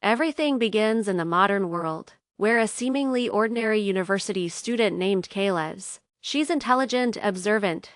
Everything begins in the modern world, where a seemingly ordinary university student named Kay lives. She's intelligent, observant,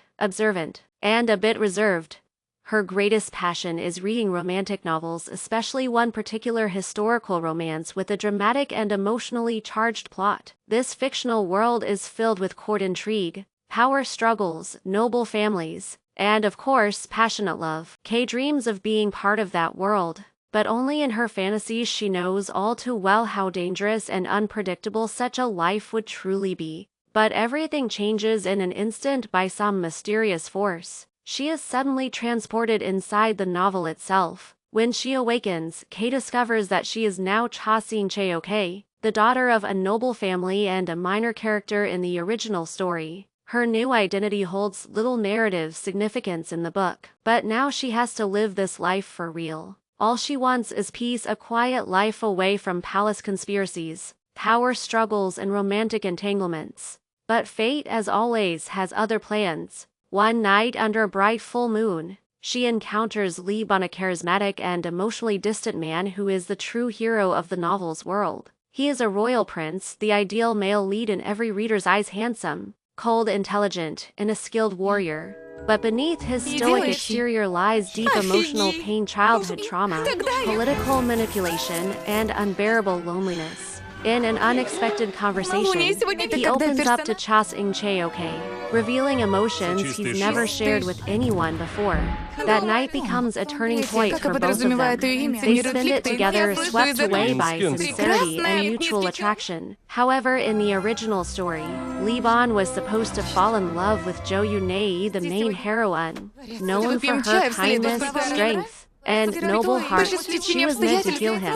and a bit reserved. Her greatest passion is reading romantic novels, especially one particular historical romance with a dramatic and emotionally charged plot. This fictional world is filled with court intrigue, power struggles, noble families, and of course, passionate love. Kay dreams of being part of that world, but only in her fantasies she knows all too well how dangerous and unpredictable such a life would truly be. But everything changes in an instant by some mysterious force. She is suddenly transported inside the novel itself. When she awakens, Kay discovers that she is now Cha Seong Cheok, the daughter of a noble family and a minor character in the original story. Her new identity holds little narrative significance in the book, but now she has to live this life for real. All she wants is peace, a quiet life away from palace conspiracies, power struggles, and romantic entanglements. But fate, as always, has other plans. One night under a bright full moon, she encounters Lee Bon, a charismatic and emotionally distant man who is the true hero of the novel's world. He is a royal prince, the ideal male lead in every reader's eyes, handsome, cold, intelligent, and a skilled warrior. But beneath his stoic exterior lies deep emotional pain, childhood trauma, political manipulation, and unbearable loneliness. In an unexpected conversation, he opens up to Cha Seong Cheok, revealing emotions he's never shared with anyone before. That night becomes a turning point for both of them. They spend it together, swept away by sincerity and mutual attraction. However, in the original story, Lee Bon was supposed to fall in love with Jo Yoon-nae, the main heroine. Known for her kindness, strength, and noble heart, she was meant to heal him.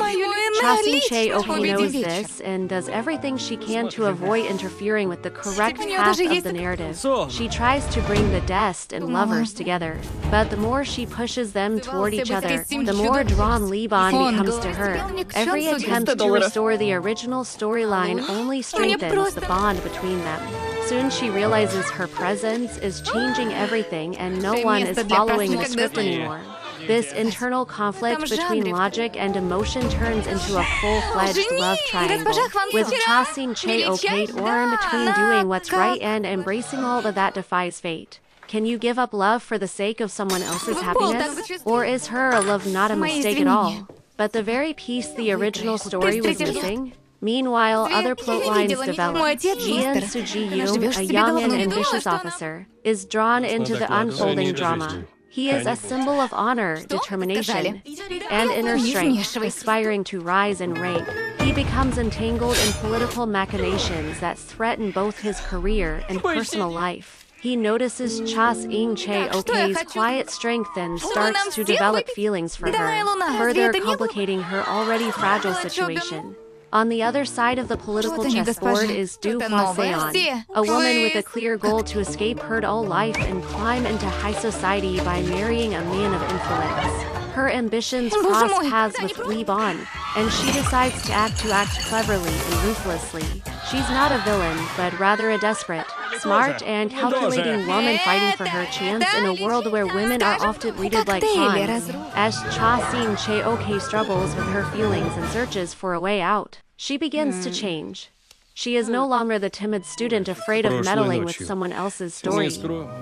Cha Seong Cheok knows this and does everything she can to avoid interfering with the correct path of the narrative. She tries to bring the Dest and lovers together, but the more she pushes them toward each other, the more drawn Lee Bon becomes to her. Every attempt to restore the original storyline only strengthens the bond between them. Soon she realizes her presence is changing everything and no one is following the script anymore. This internal conflict between logic and emotion turns into a full-fledged love triangle, with Cha Seong Cheok torn between doing what's right and embracing all that defies fate. Can you give up love for the sake of someone else's happiness? Or is her love not a mistake at all, but the very piece the original story was missing? Meanwhile, other plotlines develop. Jian Soo-ji-yoon, a young and ambitious officer, is drawn into the unfolding drama. He is a symbol of honor, determination, and inner strength, aspiring to rise in rank. He becomes entangled in political machinations that threaten both his career and personal life. He notices Cha Seong Cheok's quiet strength and starts to develop feelings for her, further complicating her already fragile situation. On the other side of the political chessboard is Do Hwa-seon, a woman with a clear goal to escape her dull life and climb into high society by marrying a man of influence. Her ambitions cross paths with Lee Bon, and she decides to act cleverly and ruthlessly. She's not a villain, but rather a desperate, smart, and calculating woman fighting for her chance in a world where women are often treated like pawns. As Cha Seong Cheok struggles with her feelings and searches for a way out, she begins to change. She is no longer the timid student afraid of meddling with someone else's story.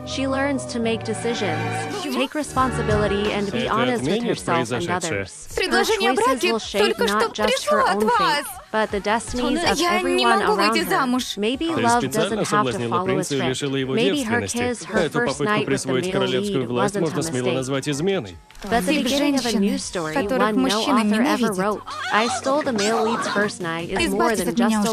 She learns to make decisions, take responsibility, and be honest with herself and others. Her choices will shape not just her own fate, but the destinies of everyone around her. Maybe love doesn't have to follow a script. Maybe her kiss, her first night with the male lead, wasn't a mistake, but the beginning of a new story, one no author ever wrote. I Stole the Male Lead's First Night is more than just a